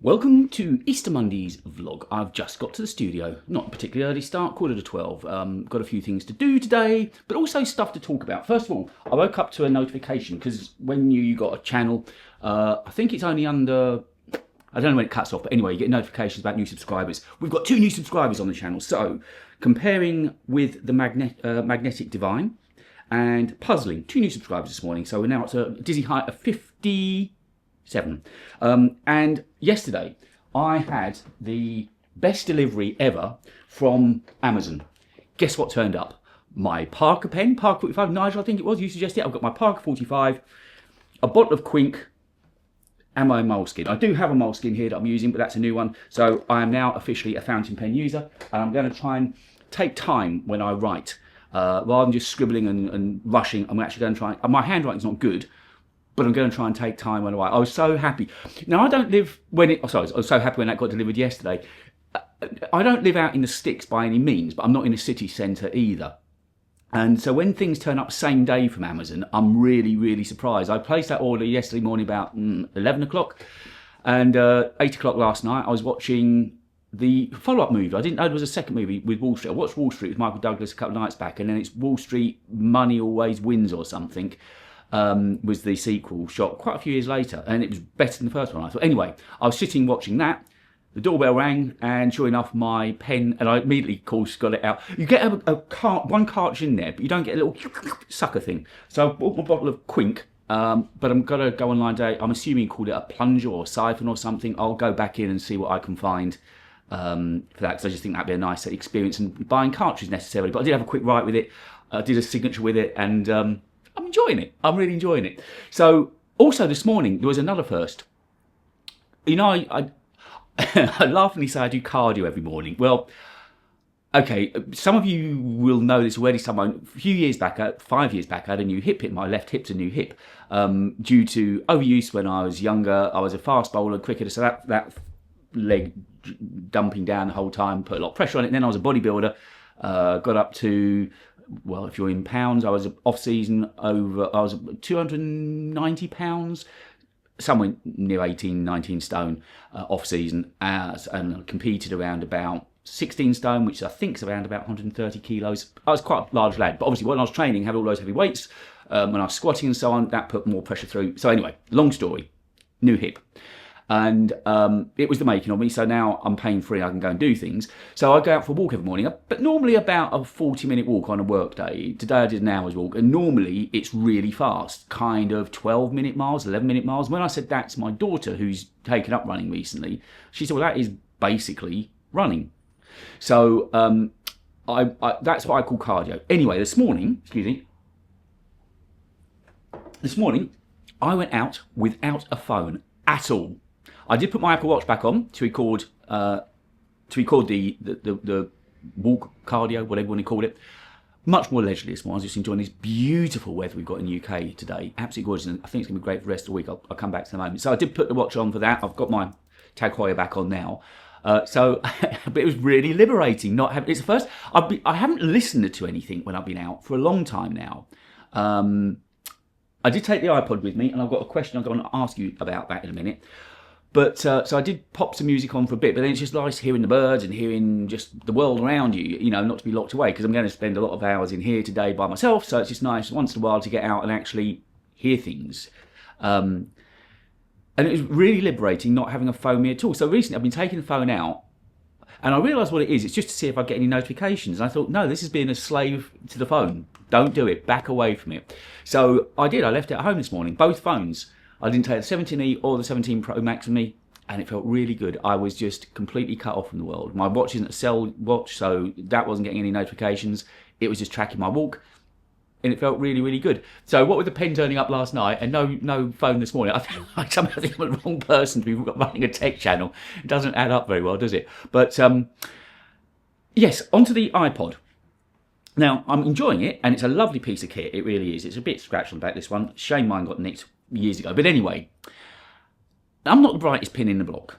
Welcome to Easter Monday's vlog. I've just got to the studio, not a particularly early start, 11:45. Got a few things to do today, but also stuff to talk about. First of all, I woke up to a notification because when you got a channel, I think it's only under, I don't know when it cuts off, but anyway, you get notifications about new subscribers. We've got 2 new subscribers on the channel, so comparing with the Magnetic Divine and Puzzling, 2 new subscribers this morning, so we're now at a dizzy height of 57. And yesterday I had the best delivery ever from Amazon. Guess what turned up? My Parker pen, Parker 45, Nigel I think it was, you suggested it. I've got my Parker 45, a bottle of Quink, and my Moleskine. I do have a Moleskine here that I'm using, but that's a new one. So I am now officially a fountain pen user, and I'm going to try and take time when I write. Rather than just scribbling and rushing, I'm actually going to try, my handwriting's not good, but I'm going to try and take time when I write. I was so happy. Now, I don't live when it, I was so happy when that got delivered yesterday. I don't live out in the sticks by any means, but I'm not in a city centre either. And so when things turn up same day from Amazon, I'm really, really surprised. I placed that order yesterday morning about 11 o'clock, and 8 o'clock last night I was watching the follow-up movie. I didn't know there was a second movie with Wall Street. I watched Wall Street with Michael Douglas a couple of nights back, and then it's Wall Street Money Always Wins or something. Was the sequel, shot quite a few years later, and it was better than the first one, I thought. Anyway, I was sitting watching that, the doorbell rang, and sure enough, my pen, and I immediately, of course, got it out. You get one cartridge in there, but you don't get a little sucker thing. So I bought my bottle of Quink, but I'm going to go online today. I'm assuming you called it a plunger or a siphon or something. I'll go back in and see what I can find for that, because I just think that'd be a nice experience, and buying cartridges necessarily. But I did have a quick write with it, I did a signature with it, and I'm enjoying it. I'm really enjoying it. So, also this morning, there was another first. You know, I laughingly say I do cardio every morning. Well, okay, some of you will know this already. Someone, a few years back, 5 years back, I had a new hip. My left hip's a new hip. Due to overuse when I was younger, I was a fast bowler, cricketer, so that leg dumping down the whole time, put a lot of pressure on it. And then I was a bodybuilder, got up to, well, if you're in pounds, I was off season over, I was 290 pounds, somewhere near 18, 19 stone off season, and competed around about 16 stone, which I think is around about 130 kilos. I was quite a large lad, but obviously when I was training, had all those heavy weights, when I was squatting and so on, that put more pressure through. So anyway, long story, new hip. And it was the making of me, so now I'm pain free, I can go and do things. So I go out for a walk every morning, but normally about a 40-minute walk on a work day. Today I did an hour's walk, and normally it's really fast, kind of 12-minute miles, 11-minute miles. When I said that to my daughter, who's taken up running recently, she said, well, that is basically running. So that's what I call cardio. Anyway, this morning, I went out without a phone at all. I did put my Apple Watch back on to record the walk cardio, whatever you want to call it. Much more leisurely this morning. I was just enjoying this beautiful weather we've got in the UK today. Absolutely gorgeous, and I think it's going to be great for the rest of the week. I'll come back to the moment. So I did put the watch on for that. I've got my Tag Heuer back on now. But it was really liberating not having. It's the first. I haven't listened to anything when I've been out for a long time now. I did take the iPod with me, and I've got a question I'm going to ask you about that in a minute. But so I did pop some music on for a bit, but then it's just nice hearing the birds and hearing just the world around you, you know, not to be locked away, because I'm going to spend a lot of hours in here today by myself, so it's just nice once in a while to get out and actually hear things. And it was really liberating not having a phone me at all. So recently I've been taking the phone out, and I realised what it is. It's just to see if I get any notifications. And I thought, no, this is being a slave to the phone. Don't do it. Back away from it. So I did. I left it at home this morning, both phones. I didn't take the 17E or the 17 Pro Max with me, and it felt really good. I was just completely cut off from the world. My watch isn't a cell watch, so that wasn't getting any notifications. It was just tracking my walk, and it felt really, really good. So what with the pen turning up last night and no phone this morning, I somehow think I'm the wrong person to be running a tech channel. It doesn't add up very well, does it? But yes, onto the iPod. Now, I'm enjoying it, and it's a lovely piece of kit. It really is. It's a bit scratched on the back, this one. Shame mine got nicked years ago. But anyway, I'm not the brightest pin in the block.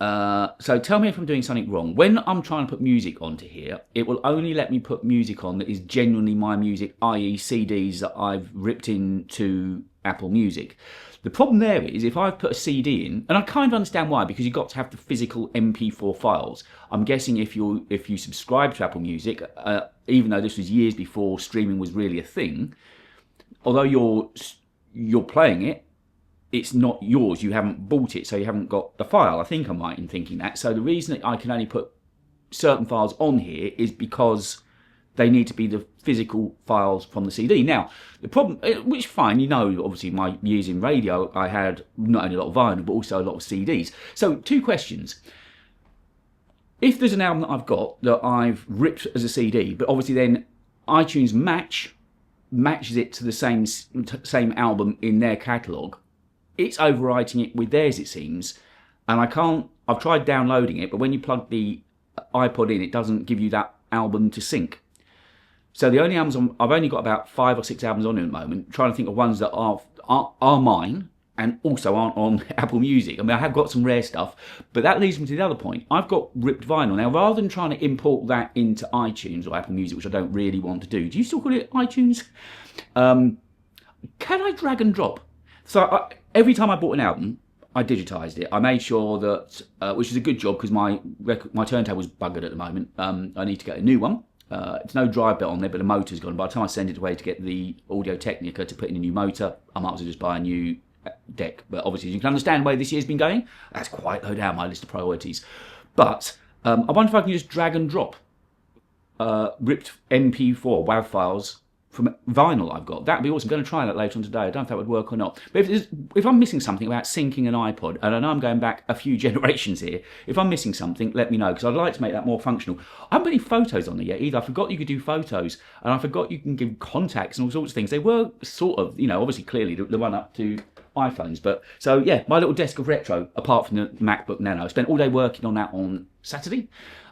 So tell me if I'm doing something wrong. When I'm trying to put music onto here, it will only let me put music on that is genuinely my music, i.e. CDs that I've ripped into Apple Music. The problem there is if I've put a CD in, and I kind of understand why, because you've got to have the physical MP4 files. I'm guessing if you subscribe to Apple Music, even though this was years before streaming was really a thing, although you're playing it, it's not yours. You haven't bought it, so you haven't got the file. I think I'm right in thinking that. So the reason that I can only put certain files on here is because they need to be the physical files from the CD. Now, the problem, which fine, obviously my years in radio, I had not only a lot of vinyl, but also a lot of CDs. So, two questions. If there's an album that I've got that I've ripped as a CD, but obviously then iTunes matches it to the same album in their catalogue, it's overwriting it with theirs, it seems, and I've tried downloading it, but when you plug the iPod in, it doesn't give you that album to sync. So the only albums I've only got about 5 or 6 albums on at the moment, trying to think of ones that are mine and also aren't on Apple Music. I mean, I have got some rare stuff, but that leads me to the other point. I've got ripped vinyl. Now, rather than trying to import that into iTunes or Apple Music, which I don't really want to do you still call it iTunes? Can I drag and drop? So every time I bought an album, I digitised it. I made sure that, which is a good job because my turntable's buggered at the moment. I need to get a new one. It's no drive belt on there, but the motor's gone. By the time I send it away to get the Audio Technica to put in a new motor, I might as well just buy a new deck. But obviously, you can understand where this year's been going. That's quite low down my list of priorities. But I wonder if I can just drag and drop ripped MP4 WAV files from vinyl I've got. That'd be awesome. I'm going to try that later on today. I don't know if that would work or not. But if I'm missing something about syncing an iPod, and I know I'm going back a few generations here, if I'm missing something, let me know, because I'd like to make that more functional. I haven't put any photos on there yet either. I forgot you could do photos, and I forgot you can give contacts and all sorts of things. They were sort of, obviously clearly the one up to iPhones. But so yeah, my little desk of retro, apart from the MacBook Nano. I spent all day working on that on Saturday,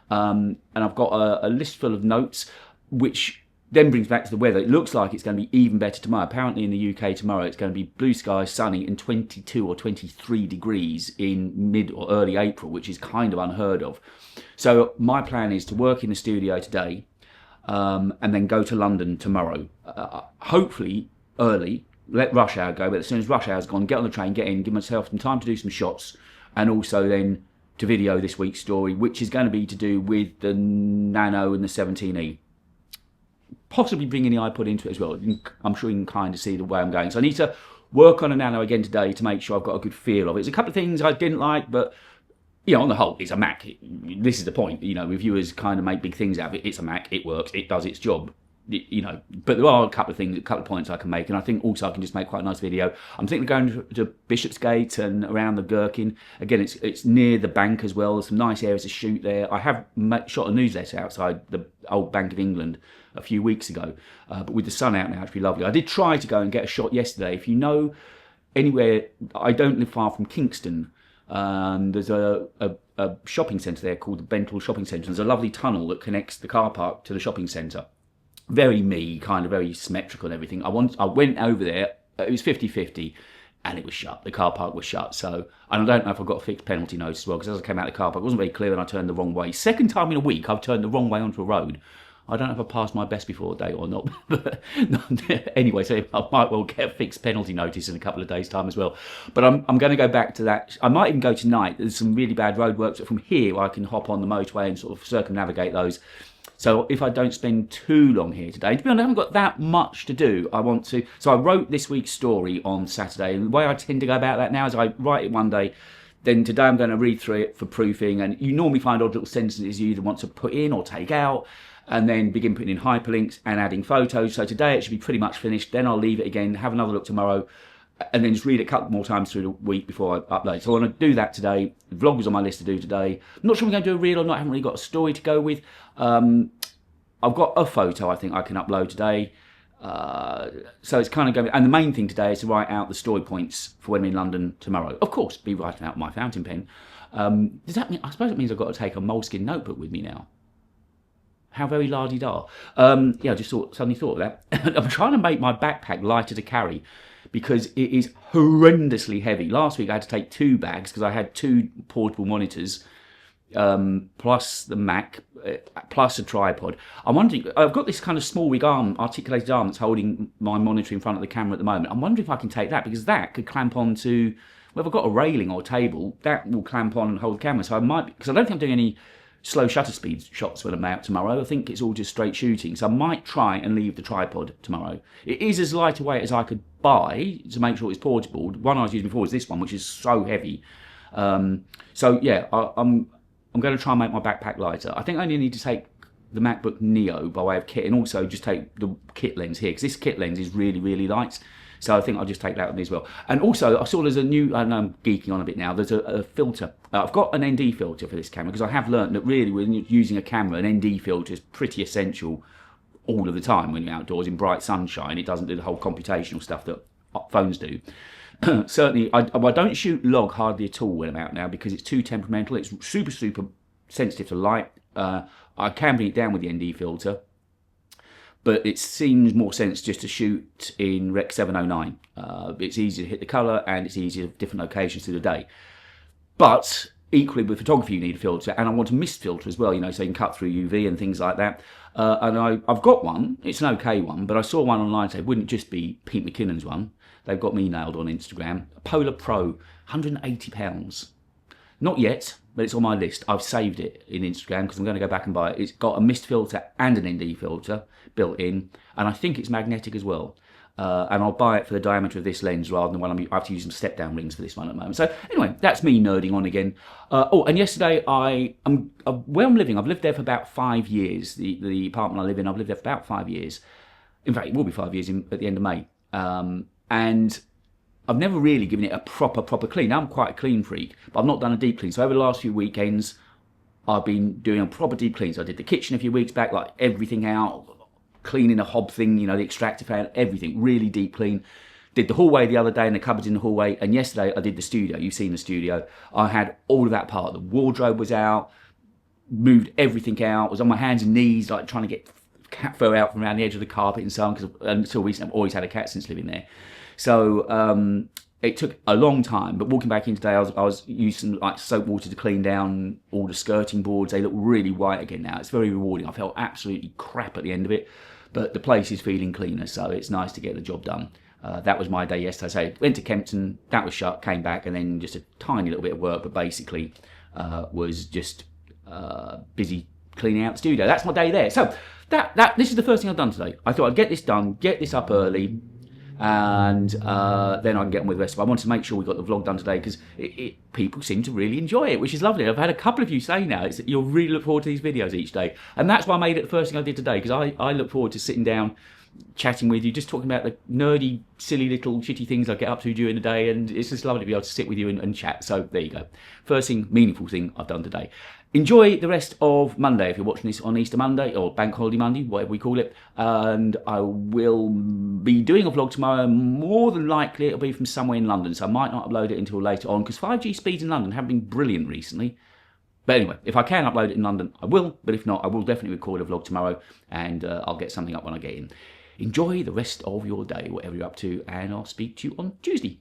and I've got a list full of notes, which then brings back to the weather. It looks like it's going to be even better tomorrow. Apparently in the UK tomorrow it's going to be blue skies, sunny, and 22 or 23 degrees in mid or early April, which is kind of unheard of. So my plan is to work in the studio today and then go to London tomorrow. Hopefully early, let rush hour go, but as soon as rush hour's gone, get on the train, get in, give myself some time to do some shots, and also then to video this week's story, which is going to be to do with the Nano and the 17E. Possibly bringing the iPod into it as well. I'm sure you can kind of see the way I'm going. So I need to work on a Nano again today to make sure I've got a good feel of it. There's a couple of things I didn't like, but on the whole, it's a Mac. This is the point. Reviewers kind of make big things out of it. It's a Mac. It works. It does its job. But there are a couple of points I can make, and I think also I can just make quite a nice video. I'm thinking of going to Bishopsgate and around the Gherkin. Again, it's near the bank as well. There's some nice areas to shoot there. I have shot a newsletter outside the old Bank of England a few weeks ago, but with the sun out now, it's really lovely. I did try to go and get a shot yesterday. If you know anywhere, I don't live far from Kingston. There's a shopping centre there called the Bentle Shopping Centre. There's a lovely tunnel that connects the car park to the shopping centre. Very kind of very symmetrical and everything. I went over there. It was 50-50, and it was shut. The car park was shut. So, and I don't know if I got a fixed penalty notice as well, because as I came out of the car park, it wasn't very clear, and I turned the wrong way. Second time in a week, I've turned the wrong way onto a road. I don't know if I passed my best before date or not. But anyway, so I might well get a fixed penalty notice in a couple of days' time as well. But I'm going to go back to that. I might even go tonight. There's some really bad roadworks, but from here I can hop on the motorway and sort of circumnavigate those. So if I don't spend too long here today, to be honest, I haven't got that much to do. So I wrote this week's story on Saturday, and the way I tend to go about that now is I write it one day, then today I'm going to read through it for proofing, and you normally find odd little sentences you either want to put in or take out, and then begin putting in hyperlinks and adding photos. So today it should be pretty much finished. Then I'll leave it again, have another look tomorrow, and then just read it a couple more times through the week before I upload. So I want to do that today. The vlog was on my list to do today. I'm not sure I'm going to do a reel or not. I haven't really got a story to go with. I've got a photo I think I can upload today. So it's kind of going, and the main thing today is to write out the story points for when I'm in London tomorrow. Of course, be writing out my fountain pen. Does that mean, I suppose it means I've got to take a moleskin notebook with me now. How very la-di-da. Yeah, I just suddenly thought of that. I'm trying to make my backpack lighter to carry because it is horrendously heavy. Last week I had to take 2 bags because I had 2 portable monitors plus the Mac, plus a tripod. I'm wondering, I've got this kind of small wig arm, articulated arm that's holding my monitor in front of the camera at the moment. I'm wondering if I can take that, because that could clamp onto, well, if I've got a railing or a table, that will clamp on and hold the camera. So I might, because I don't think I'm doing any slow shutter speed shots when I'm out tomorrow. I think it's all just straight shooting. So I might try and leave the tripod tomorrow. It is as light a weight as I could buy to make sure it's portable. The one I was using before is this one, which is so heavy. So yeah, I'm going to try and make my backpack lighter. I think I only need to take the MacBook Neo by way of kit, and also just take the kit lens here, because this kit lens is really, really light. So I think I'll just take that with me as well. And also, I saw there's a new, I know I'm geeking on a bit now, there's a filter. I've got an ND filter for this camera, because I have learned that really when you're using a camera, an ND filter is pretty essential all of the time when you're outdoors in bright sunshine. It doesn't do the whole computational stuff that phones do. Certainly, I don't shoot log hardly at all when I'm out now, because it's too temperamental. It's super, super sensitive to light. I can bring it down with the ND filter, but it seems more sense just to shoot in Rec 709. It's easier to hit the colour, and it's easier at different locations through the day. But equally with photography, you need a filter, and I want a mist filter as well, you know, so you can cut through UV and things like that. And I've got one. It's an okay one, but I saw one online say it wouldn't just be Pete McKinnon's one. They've got me nailed on Instagram. A Polar Pro, £180. Not yet, but it's on my list. I've saved it in Instagram because I'm going to go back and buy it. It's got a mist filter and an ND filter built in, and I think it's magnetic as well. And I'll buy it for the diameter of this lens rather than I have to use some step-down rings for this one at the moment. So anyway, that's me nerding on again. Oh, and yesterday where I'm living, I've lived there for about 5 years. The apartment I live in, I've lived there for about 5 years. In fact, it will be 5 years at the end of May. And I've never really given it a proper clean. Now I'm quite a clean freak, but I've not done a deep clean. So over the last few weekends, I've been doing a proper deep clean. So I did the kitchen a few weeks back, like everything out, cleaning a hob thing, you know, the extractor fan, everything, really deep clean. Did the hallway the other day and the cupboards in the hallway, and yesterday I did the studio. You've seen the studio. I had all of that part. The wardrobe was out, moved everything out, was on my hands and knees, like trying to get cat fur out from around the edge of the carpet and so on, because until recently I've always had a cat since living there. So it took a long time, but walking back in today, I was using like soap water to clean down all the skirting boards. They look really white again now. It's very rewarding. I felt absolutely crap at the end of it, but the place is feeling cleaner, so it's nice to get the job done. That was my day yesterday. So went to Kempton, that was shut, came back, and then just a tiny little bit of work, but basically was just busy cleaning out the studio. That's my day there. So this is the first thing I've done today. I thought I'd get this done, get this up early, and then I can get on with the rest of it. I wanted to make sure we got the vlog done today because people seem to really enjoy it, which is lovely. I've had a couple of you say now you'll really look forward to these videos each day, and that's why I made it the first thing I did today, because I look forward to sitting down, chatting with you, just talking about the nerdy, silly little shitty things I get up to during the day, and it's just lovely to be able to sit with you and chat. So there you go. First thing, meaningful thing I've done today. Enjoy the rest of Monday if you're watching this on Easter Monday or Bank Holiday Monday, whatever we call it. And I will be doing a vlog tomorrow. More than likely it'll be from somewhere in London, so I might not upload it until later on because 5G speeds in London haven't been brilliant recently. But anyway, if I can upload it in London, I will. But if not, I will definitely record a vlog tomorrow, and I'll get something up when I get in. Enjoy the rest of your day, whatever you're up to, and I'll speak to you on Tuesday.